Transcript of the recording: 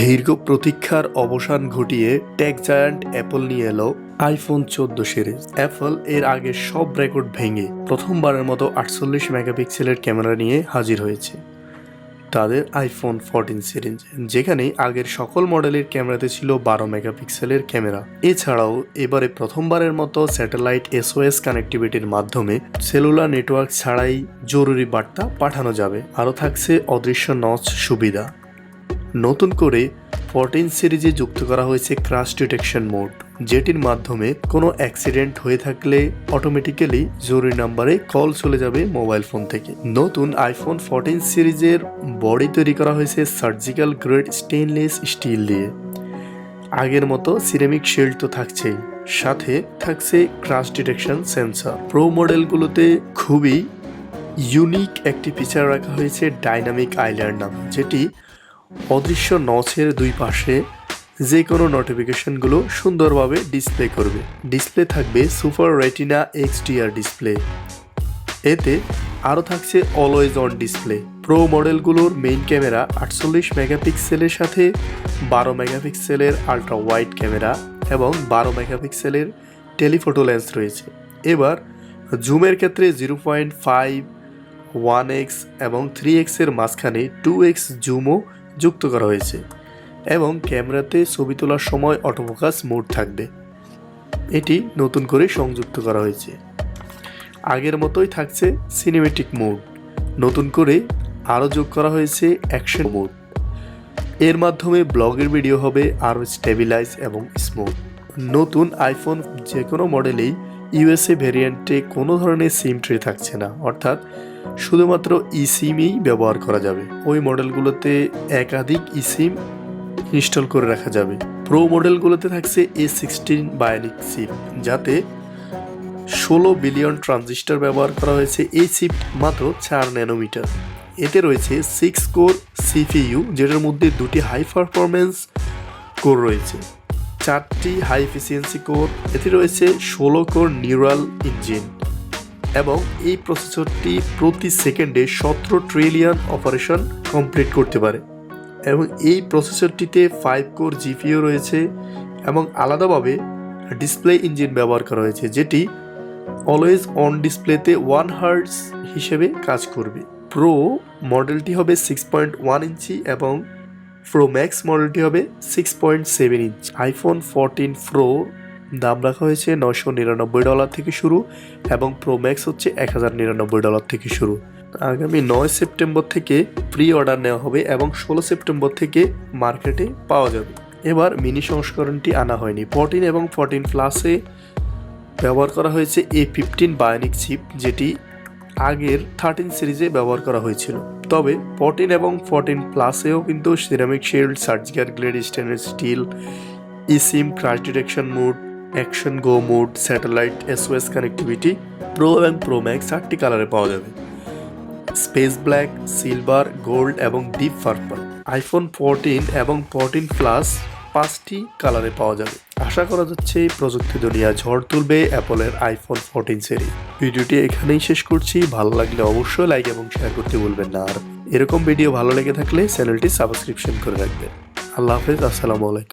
দীর্ঘ প্রতীক্ষার অবসান ঘটিয়ে টেক জায়ান্ট অ্যাপল নিয়ে এলো আইফোন 14 সিরিজ। অ্যাপল এর আগে সব রেকর্ড ভেঙে প্রথমবারের মতো 48 মেগাপিক্সেলের ক্যামেরা নিয়ে হাজির হয়েছে তাদের আইফোন 14 সিরিজ, যেখানে আগের সকল মডেলের ক্যামেরাতে ছিল 12 মেগাপিক্সেলের ক্যামেরা। এছাড়াও এবারে প্রথমবারের মতো স্যাটেলাইট SOS কানেক্টিভিটির মাধ্যমে সেলুলার নেটওয়ার্ক ছাড়াই জরুরি বার্তা পাঠানো যাবে। আরও থাকছে অদৃশ্য নচ সুবিধা। নতুন করে 14 সিরিজে যুক্ত করা হয়েছে ক্র্যাশ ডিটেকশন মোড, যেটির মাধ্যমে কোনো অ্যাক্সিডেন্ট হয়ে থাকলে অটোমেটিক্যালি জরুরি নাম্বারে কল চলে যাবে মোবাইল ফোন থেকে। নতুন আইফোন 14 সিরিজের বডি তৈরি করা হয়েছে সার্জিক্যাল গ্রেড স্টেনলেস স্টিল দিয়ে। আগের মতো সিরামিক শিল্ড তো থাকছেই, সাথে থাকছে ক্র্যাশ ডিটেকশন সেন্সর। প্রো মডেলগুলোতে খুবই ইউনিক একটি ফিচার রাখা হয়েছে ডাইনামিক আইল্যান্ড নাম, যেটি অদৃশ্য নচের দুই পাশে যে কোনো নোটিফিকেশনগুলো সুন্দরভাবে ডিসপ্লে করবে। ডিসপ্লে থাকবে সুপার রেটিনা XDR ডিসপ্লে। এতে আরও থাকছে অলওয়েজ অন ডিসপ্লে। প্রো মডেলগুলোর মেইন ক্যামেরা 48 মেগাপিক্সেলের সাথে 12 মেগাপিক্সেলের আলট্রা ওয়াইড ক্যামেরা এবং 12 মেগাপিক্সেলের টেলিফোটো লেন্স রয়েছে। এবার জুমের ক্ষেত্রে 0.5, 1x এবং 3x এর মাঝখানে 2x জুমও যুক্ত করা হয়েছে এবং ক্যামেরাতে ছবি তোলার সময় অটোফোকাস মোড থাকবে। এটি নতুন করে সংযুক্ত করা হয়েছে। আগের মতোই থাকছে সিনেমেটিক মোড, নতুন করে আরও যোগ করা হয়েছে অ্যাকশন মোড। এর মাধ্যমে ব্লগের ভিডিও হবে আরও স্টেবিলাইজ এবং স্মুথ। নতুন আইফোন যে কোনো মডেলেই USA ভ্যারিয়েন্টে কোনো ধরনের সিম ট্রে থাকছে না, অর্থাৎ শুধুমাত্র eSIM-ই ব্যবহার করা যাবে। ওই মডেলগুলোতে একাধিক eSIM ইনস্টল করে রাখা যাবে। প্রো মডেলগুলোতে থাকছে A16 বায়োনিক চিপ, যাতে 16 বিলিয়ন ট্রানজিস্টর ব্যবহার করা হয়েছে। এই চিপ মাত্র 4 ন্যানোমিটার। এতে রয়েছে 6 কোর CPU, যেটার মধ্যে 2টি হাই পারফরমেন্স কোর রয়েছে, 4টি হাই এফিসিয়েন্সি কোর। এতে রয়েছে 16 কোর নিউরাল ইঞ্জিন এবং এই প্রসেসরটি প্রতি সেকেন্ডে 17 ট্রিলিয়ন অপারেশন কমপ্লিট করতে পারে। এবং এই প্রসেসরটিতে 5 কোর GPU রয়েছে এবং আলাদাভাবে ডিসপ্লে ইঞ্জিন ব্যবহার করা হয়েছে, যেটি অলওয়েজ অন ডিসপ্লেতে 1 হার্টজ হিসেবে কাজ করবে। প্রো মডেলটি হবে 6.1 ইঞ্চি এবং প্রো ম্যাক্স মডেলটি হবে 6.7 ইঞ্চি। আইফোন 14 প্রো দাম রাখা হয়েছে $999 থেকে শুরু এবং প্রো ম্যাক্স হচ্ছে $1099 থেকে শুরু। আগামী 9 সেপ্টেম্বর থেকে প্রি অর্ডার নেওয়া হবে এবং 16 সেপ্টেম্বর থেকে মার্কেটে পাওয়া যাবে। এবার মিনি সংস্করণটি আনা হয়নি। 14 এবং 14 প্লাসে ব্যবহার করা হয়েছে A15 বায়োনিক চিপ, যেটি আগের 13 সিরিজে ব্যবহার করা হয়েছিল। তবে 14 এবং 14 প্লাসেও কিন্তু ceramic shield, surgical grade stainless steel, eSIM, crash detection mode, action go mode, satellite SOS connectivity, pro এবং প্রো ম্যাক্স 8টি কালারে পাওয়া যাবে। স্পেস ব্ল্যাক, সিলভার, গোল্ড এবং ডিপ পার্পল। আইফোন 14 এবং 14 প্লাস 5টি কালারে পাওয়া যাবে। আশা করা যাচ্ছে এই প্রযুক্তি দুনিয়া ঝড় তুলবে অ্যাপলের আইফোন 14 সিরিজ। ভিডিওটি এখানেই শেষ করছি। ভালো লাগলে অবশ্যই লাইক এবং শেয়ার করতে ভুলবেন না। আর এরকম ভিডিও ভালো লেগে থাকলে চ্যানেলটি সাবস্ক্রিপশন করে রাখবেন। আল্লাহ হাফেজ, আসসালামু আলাইকুম।